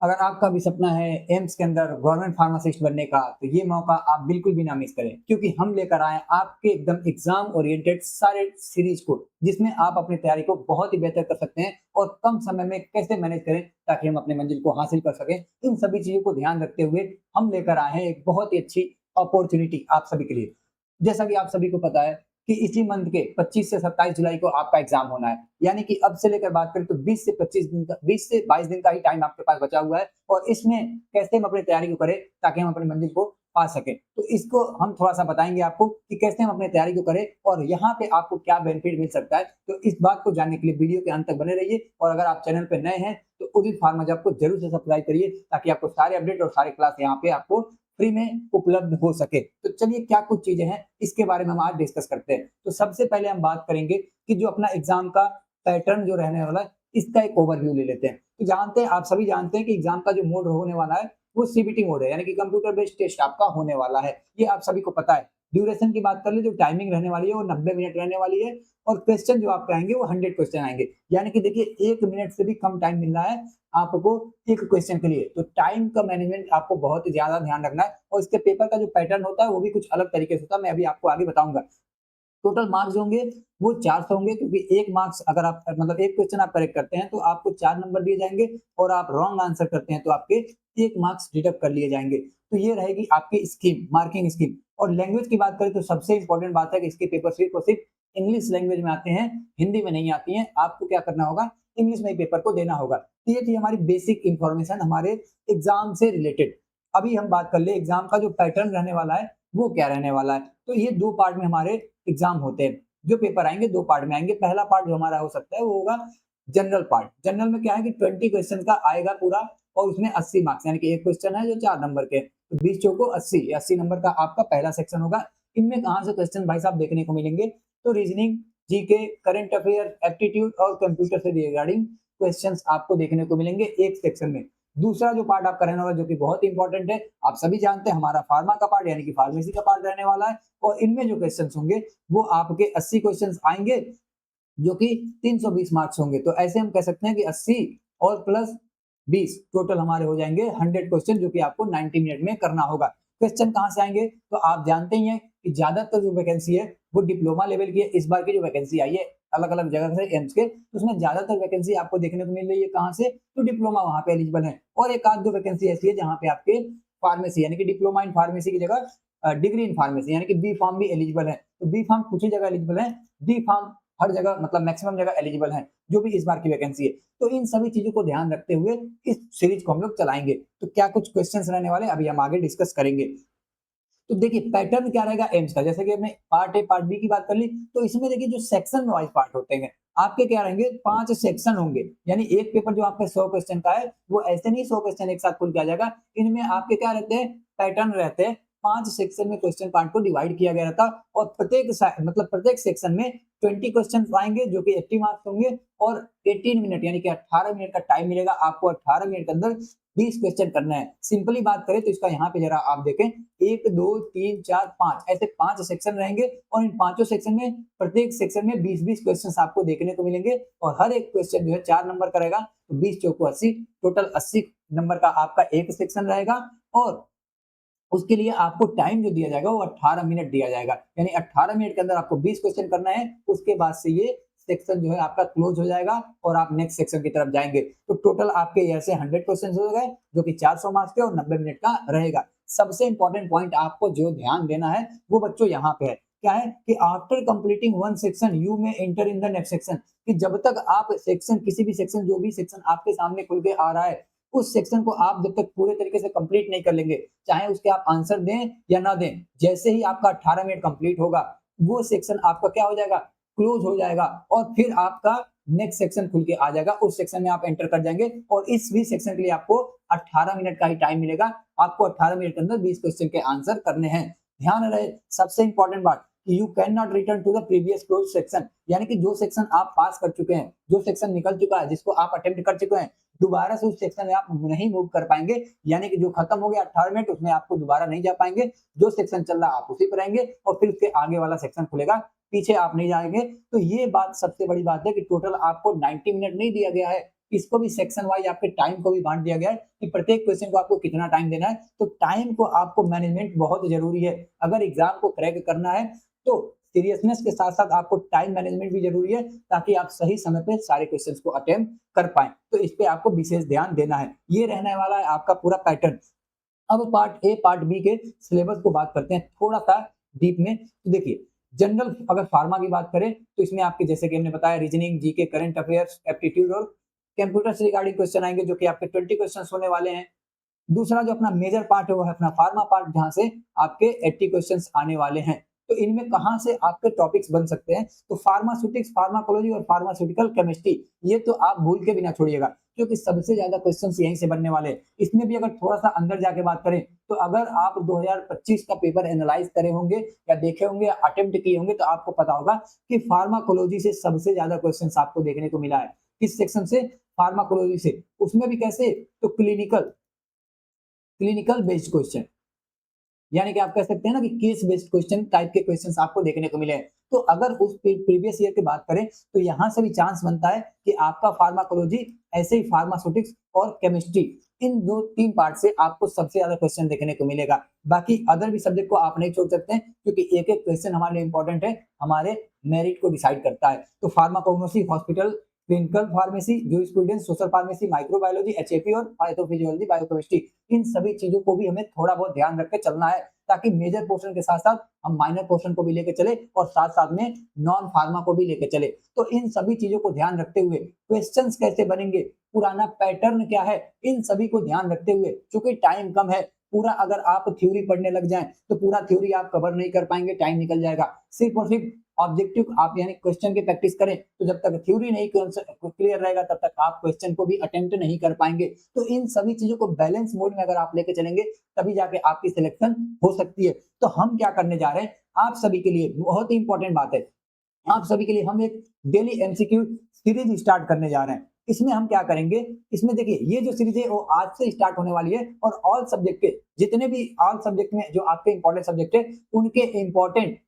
अगर आपका भी सपना है एम्स के अंदर गवर्नमेंट फार्मासिस्ट बनने का, तो ये मौका आप बिल्कुल भी ना मिस करें, क्योंकि हम लेकर आए आपके एकदम एग्जाम ओरिएंटेड सारे सीरीज को, जिसमें आप अपनी तैयारी को बहुत ही बेहतर कर सकते हैं और कम समय में कैसे मैनेज करें ताकि हम अपने मंजिल को हासिल कर सकें। इन सभी चीजों को ध्यान रखते हुए हम लेकर आए हैं एक बहुत ही अच्छी अपॉर्चुनिटी आप सभी के लिए। जैसा कि आप सभी को पता है कि इसी मंथ के 25 से 27 जुलाई को आपका एग्जाम होना है। यानी कि अब से लेकर बात करें तो 20 से 22 दिन का ही टाइम आपके पास बचा हुआ है और इसमें कैसे हम अपनी तैयारी को करें ताकि हम अपनी मंजिल को पा सकें। तो इसको हम थोड़ा-सा बताएँगे आपको कि कैसे हम अपनी तैयारी को करें और यहाँ पे आपको क्या बेनिफिट मिल सकता है। तो इस बात को जानने के लिए वीडियो के अंत तक बने रहिए और अगर आप चैनल पे नए हैं तो उदित फार्मा जॉब को जरूर से सब्सक्राइब करिए ताकि आपको सारे अपडेट और सारे क्लास यहाँ पे आपको फ्री में उपलब्ध हो सके। तो चलिए क्या कुछ चीजें हैं इसके बारे में हम आज डिस्कस करते हैं। तो सबसे पहले हम बात करेंगे कि जो अपना एग्जाम का पैटर्न जो रहने वाला है इसका एक ओवरव्यू ले लेते हैं। तो जानते हैं आप सभी जानते हैं कि एग्जाम का जो मोड होने वाला है वो सीबीटी मोड है, यानी कि कंप्यूटर बेस्ड टेस्ट आपका होने वाला है। ये आप सभी को पता है। ड्यूरेशन की बात कर ले, जो टाइमिंग रहने वाली है वो 90 मिनट रहने वाली है और क्वेश्चन जो आपके आएंगे वो 100 क्वेश्चन आएंगे। यानी कि देखिए 1 मिनट से भी कम टाइम मिल रहा है आपको एक क्वेश्चन के लिए। तो टाइम का मैनेजमेंट आपको बहुत ही ज्यादा ध्यान रखना है और इसके पेपर का जो पैटर्न होता है वो भी कुछ अलग तरीके से होता है, मैं अभी आपको आगे बताऊंगा। टोटल मार्क्स होंगे वो 400 होंगे, क्योंकि एक मार्क्स अगर आप मतलब एक क्वेश्चन आप करेक्ट करते हैं तो आपको 4 नंबर दिए जाएंगे और आप रॉन्ग आंसर करते हैं तो आपके 1 मार्क्स डिडक्ट कर लिए जाएंगे। तो ये रहेगी आपकी स्कीम, मार्किंग स्कीम। और लैंग्वेज की बात करें तो सबसे इंपॉर्टेंट बात है कि इसके पेपर सिर्फ और सिर्फ इंग्लिश लैंग्वेज में आते हैं, हिंदी में नहीं आती हैं। आपको क्या करना होगा, इंग्लिश में ही पेपर को देना होगा। तो ये थी हमारी बेसिक इंफॉर्मेशन हमारे एग्जाम से रिलेटेड। अभी हम बात कर ले एग्जाम का जो पैटर्न रहने वाला है वो क्या रहने वाला है। तो ये 2 पार्ट में हमारे एग्जाम होते हैं। जो पेपर आएंगे 2 पार्ट में आएंगे। पहला पार्ट जो हमारा हो सकता है वो होगा जनरल पार्ट। जनरल में क्या है कि 20 क्वेश्चन का आएगा पूरा और उसमें 80 मार्क्स, यानी कि एक क्वेश्चन है जो 4 नंबर के, तो 20 चौको 80 नंबर का आपका पहला सेक्शन होगा। इनमें कहां से क्वेश्चन भाई साहब देखने को मिलेंगे, तो reasoning, GK, current affair, aptitude और कंप्यूटर से रिगार्डिंग क्वेश्चंस आपको देखने को मिलेंगे एक सेक्शन में। दूसरा जो पार्ट आपका रहने वाला जो कि बहुत इंपॉर्टेंट है, आप सभी जानते हैं, हमारा फार्मा का पार्ट यानी कि फार्मेसी का पार्ट रहने वाला है और इनमें जो क्वेश्चंस होंगे वो आपके 80 क्वेश्चंस आएंगे जो कि 320 मार्क्स होंगे। तो ऐसे हम कह सकते हैं कि 80 और प्लस 20 टोटल हमारे हो जाएंगे 100 क्वेश्चन, जो कि आपको 90 मिनट में करना होगा। क्वेश्चन कहां से आएंगे, तो आप जानते ही हैं कि ज्यादातर जो वैकेंसी है वो डिप्लोमा लेवल की है। इस बार की जो वैकेंसी आई है अलग अलग जगह से एम्स के, तो उसमें ज्यादातर वैकेंसी आपको देखने को मिल रही है कहां से, तो डिप्लोमा वहां पे एलिजिबल है। और एक आध दो वैकेंसी ऐसी है जहां पे आपके फार्मेसी यानी कि डिप्लोमा इन फार्मेसी की जगह डिग्री इन फार्मेसी यानी कि बी फार्म भी एलिजिबल है। तो बी फार्म कुछ ही जगह एलिजिबल है, डी फार्म हर जगह मतलब मैक्सिमम जगह एलिजिबल है, जो भी इस बार की वैकेंसी है। तो इन सभी चीजों को ध्यान रखते हुए इस सीरीज को हम लोग चलाएंगे। तो क्या कुछ क्वेश्चंस रहने वाले अभी हम आगे डिस्कस करेंगे। तो देखिए पैटर्न क्या रहेगा एम्स का, जैसे कि हमने पार्ट ए पार्ट बी की बात कर ली, तो इसमें देखिए जो सेक्शन वाइज पार्ट होते हैं आपके क्या रहेंगे, 5 सेक्शन होंगे। यानी एक पेपर जो आपका 100 क्वेश्चन का है वो ऐसे नहीं 100 क्वेश्चन एक साथ खुल के आ जाएगा। इनमें आपके क्या रहते हैं, पैटर्न रहते हैं। 5 सेक्शन में क्वेश्चन पार्ट को डिवाइड किया गया था और प्रत्येक सेक्शन में 20 क्वेश्चन आएंगे जो कि 80 मार्क्स होंगे और 18 मिनट यानी कि 18 मिनट का टाइम मिलेगा आपको। 18 मिनट के अंदर 20 क्वेश्चन करना है। सिंपली बात करें तो इसका यहाँ पे जरा आप देखें, 1 2 3 4 5 ऐसे 5 सेक्शन रहेंगे और इन पांचों सेक्शन में प्रत्येक सेक्शन में 20-20 क्वेश्चन आपको देखने को मिलेंगे और हर एक क्वेश्चन जो है 4 नंबर का रहेगा। तो 20 चौको 80, टोटल 80 नंबर का आपका एक सेक्शन रहेगा और उसके लिए आपको टाइम जो दिया जाएगा वो 18 मिनट दिया जाएगा। यानी 18 मिनट के अंदर आपको 20 क्वेश्चन करना है। उसके बाद से ये सेक्शन जो है आपका क्लोज हो जाएगा और आप नेक्स्ट सेक्शन की तरफ जाएंगे। तो टोटल आपके यहाँ से 100 क्वेश्चन हो गए जो कि 400 मार्क्स के और 90 मिनट का रहेगा। सबसे इंपॉर्टेंट पॉइंट आपको जो ध्यान देना है वो बच्चों यहाँ पे है, क्या है कि after completing one section you may enter in the next section. कि जब तक आप सेक्शन किसी भी सेक्शन जो भी सेक्शन आपके सामने खुल के आ रहा है उस सेक्शन को आप जब तक पूरे तरीके से कंप्लीट नहीं कर लेंगे, चाहे उसके आप आंसर दें या ना दें, जैसे ही आपका 18 मिनट कंप्लीट होगा वो सेक्शन आपका क्या हो जाएगा, क्लोज हो जाएगा और फिर आपका नेक्स्ट सेक्शन खुल के आ जाएगा। उस सेक्शन में आप एंटर कर जाएंगे और इस भी सेक्शन के लिए आपको 18 मिनट का ही टाइम मिलेगा। आपको 18 मिनट के अंदर 20 क्वेश्चन के आंसर करने हैं। ध्यान रहे सबसे इंपॉर्टेंट बात, you can not return to the previous close section. यानी कि जो सेक्शन आप पास कर चुके हैं, जो सेक्शन निकल चुका है, जिसको आप अटेम्प्ट कर चुके हैं, दोबारा से उस सेक्शन में आप नहीं मूव कर पाएंगे। यानी कि जो खत्म हो गया 18 मिनट उसमें आपको दोबारा नहीं जा पाएंगे। जो सेक्शन चल रहा है आप उसी पर रहेंगे और फिर उसके आगे वाला सेक्शन खुलेगा, पीछे आप नहीं जाएंगे। तो ये बात सबसे बड़ी बात है कि टोटल आपको 90 मिनट नहीं दिया गया है, इसको भी सेक्शन वाइज आपके टाइम को भी बांट दिया गया है कि प्रत्येक क्वेश्चन को आपको कितना टाइम देना है। तो टाइम को आपको मैनेजमेंट बहुत जरूरी है। अगर एग्जाम को क्रैक करना है तो सीरियसनेस के साथ साथ आपको टाइम मैनेजमेंट भी जरूरी है, ताकि आप सही समय पे सारे क्वेश्चंस को अटेम्प्ट कर पाए। तो इस पे आपको विशेष ध्यान देना है। ये रहने वाला है आपका पूरा पैटर्न। अब पार्ट ए पार्ट बी के सिलेबस को बात करते हैं थोड़ा सा डीप में। तो देखिए, जनरल अगर फार्मा की बात करें तो इसमें आपके जैसे कि हमने बताया reasoning, GK, current affairs, aptitude और कंप्यूटर से रिगार्डिंग क्वेश्चन आएंगे, जो कि आपके 20 क्वेश्चन होने वाले हैं। दूसरा जो अपना मेजर पार्ट है वो है अपना फार्मा पार्ट, जहां से आपके 80 क्वेश्चंस आने वाले हैं। तो इनमें कहां से आपके टॉपिक्स बन सकते हैं, तो फार्मास्यूटिक्स, फार्माकोलॉजी और फार्मास्यूटिकल केमिस्ट्री, ये तो आप भूल के भी ना छोड़िएगा, क्योंकि सबसे ज्यादा क्वेश्चंस यहीं से बनने वाले हैं। इसमें भी अगर थोड़ा सा अंदर जाके बात करें तो अगर आप 2025 का पेपर एनालाइज करे होंगे या देखे होंगे या अटेम्प्ट किए होंगे तो आपको पता होगा कि फार्माकोलॉजी से सबसे ज्यादा क्वेश्चन आपको देखने को मिला है। किस सेक्शन से? फार्माकोलॉजी से। उसमें भी कैसे? तो क्लिनिकल बेस्ड क्वेश्चन, यानी कि आप कह सकते हैं ना कि केस बेस्ड क्वेश्चन टाइप के क्वेश्चंस आपको देखने को मिले हैं। तो अगर उस प्रीवियस ईयर की बात करें तो यहां से भी चांस बनता है कि आपका फार्माकोलॉजी, ऐसे ही फार्मास्यूटिक्स और केमिस्ट्री, इन दो तीन पार्ट से आपको सबसे ज्यादा क्वेश्चन देखने को मिलेगा। बाकी अदर भी सब्जेक्ट को आप नहीं छोड़ सकते हैं, क्योंकि एक एक क्वेश्चन हमारे लिए इंपॉर्टेंट है, हमारे मेरिट को डिसाइड करता है। तो pharmacognosy, hospital, clinical pharmacy, jurisprudence, social pharmacy, microbiology, HAP और पैथोफिजियोलॉजी, बायोकेमिस्ट्री, इन सभी चीजों को भी हमें थोड़ा बहुत ध्यान रख के चलना है, ताकि मेजर पोर्शन के साथ साथ हम माइनर पोर्शन को भी लेके चले और साथ साथ में नॉन फार्मा को भी लेके चले। तो इन सभी चीजों को ध्यान रखते हुए क्वेश्चंस कैसे बनेंगे, पुराना पैटर्न क्या है, इन सभी को ध्यान रखते हुए, चूंकि टाइम कम है, पूरा अगर आप थ्योरी पढ़ने लग जाएं तो पूरा थ्योरी आप कवर नहीं कर पाएंगे, टाइम निकल जाएगा। सिर्फ और सिर्फ ऑब्जेक्टिव आप यानी क्वेश्चन की प्रैक्टिस करें, तो जब तक थ्योरी नहीं क्लियर रहेगा तब तक आप क्वेश्चन को भी अटेम्प्ट नहीं कर पाएंगे। तो इन सभी चीजों को बैलेंस मोड में अगर आप लेके चलेंगे तभी जाके आपकी सिलेक्शन हो सकती है। तो हम क्या करने जा रहे हैं, आप सभी के लिए बहुत ही इंपॉर्टेंट बात है, आप सभी के लिए हम एक डेली एमसीक्यू सीरीज स्टार्ट करने जा रहे हैं। इसमें हम क्या करेंगे, इसमें देखिए ये जो सीरीज है वो आज से स्टार्ट होने वाली है, और ऑल सब्जेक्ट के जितने भी ऑल सब्जेक्ट में जो आपके इंपॉर्टेंट सब्जेक्ट है उनके इंपॉर्टेंट,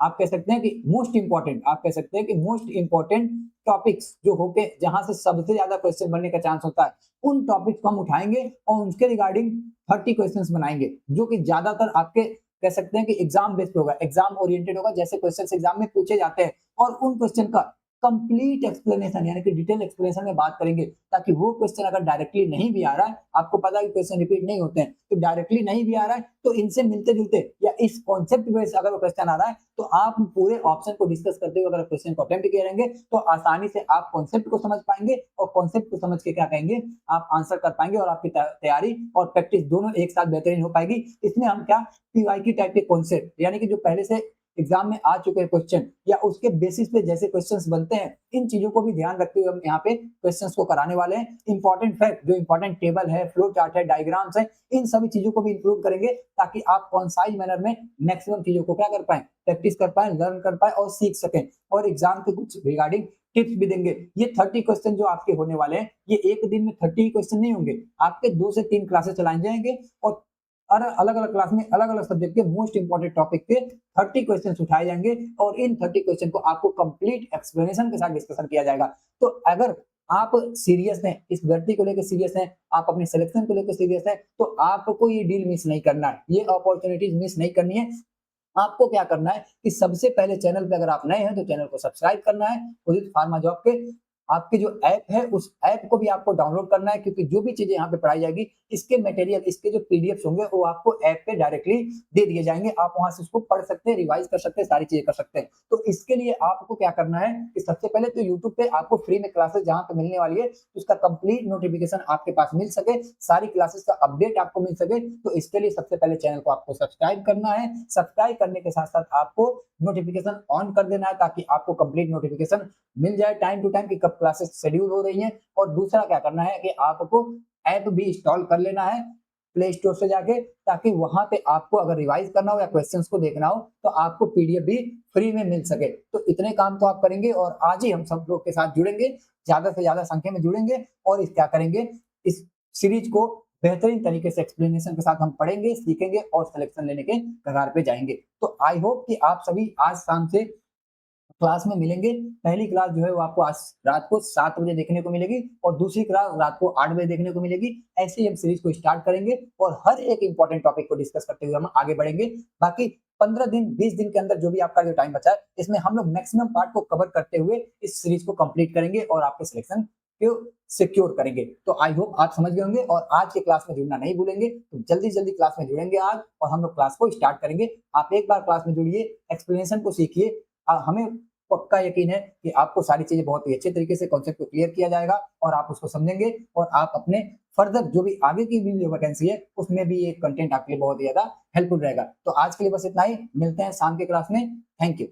आप कह सकते हैं कि मोस्ट इंपॉर्टेंट, आप कह सकते हैं कि मोस्ट इंपॉर्टेंट टॉपिक्स जो होके जहां से सबसे ज्यादा क्वेश्चन बनने का चांस होता है, उन टॉपिक्स को हम उठाएंगे और उनके रिगार्डिंग 30 क्वेश्चंस बनाएंगे, जो कि ज्यादातर आपके कह सकते हैं कि एग्जाम बेस्ड होगा, एग्जाम ओरिएंटेड होगा, जैसे क्वेश्चन एग्जाम में पूछे जाते हैं। और उन क्वेश्चन का कंप्लीट एक्सप्लेनेशन यानी कि डिटेल एक्सप्लेनेशन में बात करेंगे, ताकि वो क्वेश्चन अगर डायरेक्टली नहीं भी आ रहा है, आपको पता है कि क्वेश्चन रिपीट नहीं होते हैं, तो डायरेक्टली नहीं भी आ रहा है तो इनसे मिलते जुलते या इस कॉन्सेप्ट बेस्ड अगर वो क्वेश्चन आ रहा है तो आप पूरे ऑप्शन को डिस्कस करते हुए अगर क्वेश्चन को अटेम्प्ट किए रहेंगे तो आसानी से आप कॉन्सेप्ट को समझ पाएंगे, और कॉन्सेप्ट को समझ के क्या कहेंगे, आप आंसर कर पाएंगे, और आपकी तैयारी और प्रैक्टिस दोनों एक साथ बेहतरीन हो पाएगी। इसमें हम क्या पीवाईक्यू टाइप के कॉन्सेप्ट, यानी कि जो पहले से एग्जाम में आ चुके हैं क्वेश्चन या उसके बेसिस पे जैसे क्वेश्चंस बनते हैं, इन चीजों को भी ध्यान रखते हुए हम यहाँ पे क्वेश्चंस को कराने वाले हैं। इंपॉर्टेंट फैक्ट, जो इंपॉर्टेंट टेबल है, फ्लो चार्ट है, डायग्राम्स है, इन सभी चीजों को भी इंक्लूड करेंगे, ताकि आप कॉन्साइज मैनर में मैक्सिमम चीजों को क्या कर पाए, प्रैक्टिस कर पाए, लर्न कर पाए और सीख सकें, और एग्जाम के कुछ रिगार्डिंग टिप्स भी देंगे। ये 30 क्वेश्चन जो आपके होने वाले हैं, ये एक दिन में 30 क्वेश्चन नहीं होंगे, आपके 2 से 3 क्लासेस चलाए जाएंगे, और अलग अलग क्लास में अलग अलग सब्जेक्ट के मोस्ट इंपॉर्टेंट टॉपिक पे 30 क्वेश्चन उठाए जाएंगे, और इन 30 क्वेश्चन को आपको कंप्लीट एक्सप्लेनेशन के साथ डिस्कशन किया जाएगा। तो अगर आप सीरियस हैं, इस भर्ती को लेकर सीरियस हैं, आप अपने सिलेक्शन को लेकर सीरियस हैं, तो आपको ये डील मिस नहीं करना है, ये अपॉर्चुनिटीज मिस नहीं करनी है। आपको क्या करना है कि सबसे पहले चैनल पे अगर आप नए हैं तो चैनल को सब्सक्राइब करना है, उदित फार्मा जॉब के आपके जो ऐप है उस ऐप को भी आपको डाउनलोड करना है, क्योंकि जो भी चीजें यहाँ पे पढ़ाई जाएगी, इसके मटेरियल, इसके जो पीडीएफ होंगे वो आपको ऐप पे डायरेक्टली दे दिए जाएंगे, आप वहां से उसको पढ़ सकते हैं, रिवाइज कर सकते हैं, सारी चीजें कर सकते हैं। तो इसके लिए आपको क्या करना है कि सबसे पहले तो यूट्यूब पे आपको फ्री में क्लासेस जहां पे मिलने वाली है उसका कंप्लीट नोटिफिकेशन आपके पास मिल सके, सारी क्लासेस का अपडेट आपको मिल सके, तो इसके लिए सबसे पहले चैनल को आपको सब्सक्राइब करना है। सब्सक्राइब करने के साथ साथ आपको नोटिफिकेशन ऑन कर देना है, ताकि आपको कंप्लीट नोटिफिकेशन मिल जाए टाइम टू टाइम कि कब क्लासेस शेड्यूल हो रही हैं। और दूसरा क्या करना है कि आपको ऐप भी इंस्टॉल कर लेना है प्ले स्टोर से जाके, ताकि वहां पे आपको अगर रिवाइज करना हो या क्वेश्चंस को देखना हो तो आपको पीडीएफ भी फ्री में मिल सके। तो इतने काम तो आप करेंगे, और आज ही हम सब लोग के साथ जुड़ेंगे, ज्यादा से ज्यादा संख्या में जुड़ेंगे, और इस क्या करेंगे, इस सीरीज को बेहतरीन तरीके से एक्सप्लेनेशन के साथ हम पढ़ेंगे, सीखेंगे और सिलेक्शन लेने के कगार पे जाएंगे। तो आई होप कि आप सभी आज शाम से क्लास में मिलेंगे। पहली क्लास जो है वो आपको आज रात को 7 बजे देखने को मिलेगी और दूसरी क्लास रात को 8 बजे देखने को मिलेगी। ऐसे ही हम सीरीज को स्टार्ट करेंगे और हर एक इंपॉर्टेंट टॉपिक को डिस्कस करते हुए हम आगे बढ़ेंगे। बाकी 15 दिन 20 दिन के अंदर जो भी आपका जो टाइम बचा है, इसमें हम लोग मैक्सिमम पार्ट को कवर करते हुए इस सीरीज को कंप्लीट करेंगे और आपके सिलेक्शन को सिक्योर करेंगे। तो आई होप आप समझ गए होंगे और आज के क्लास में जुड़ना नहीं भूलेंगे। तो जल्दी क्लास में जुड़ेंगे आज और हम लोग क्लास को स्टार्ट करेंगे। आप एक बार क्लास में जुड़िए, एक्सप्लेनेशन को सीखिए। हमें पक्का यकीन है कि आपको सारी चीजें बहुत ही अच्छे तरीके से कॉन्सेप्ट को क्लियर किया जाएगा और आप उसको समझेंगे और आप अपने फर्दर जो भी आगे की भी वैकेंसी है उसमें भी ये कंटेंट आपके लिए बहुत ही ज्यादा हेल्पफुल रहेगा। तो आज के लिए बस इतना ही, मिलते हैं शाम के क्लास में। Thank you.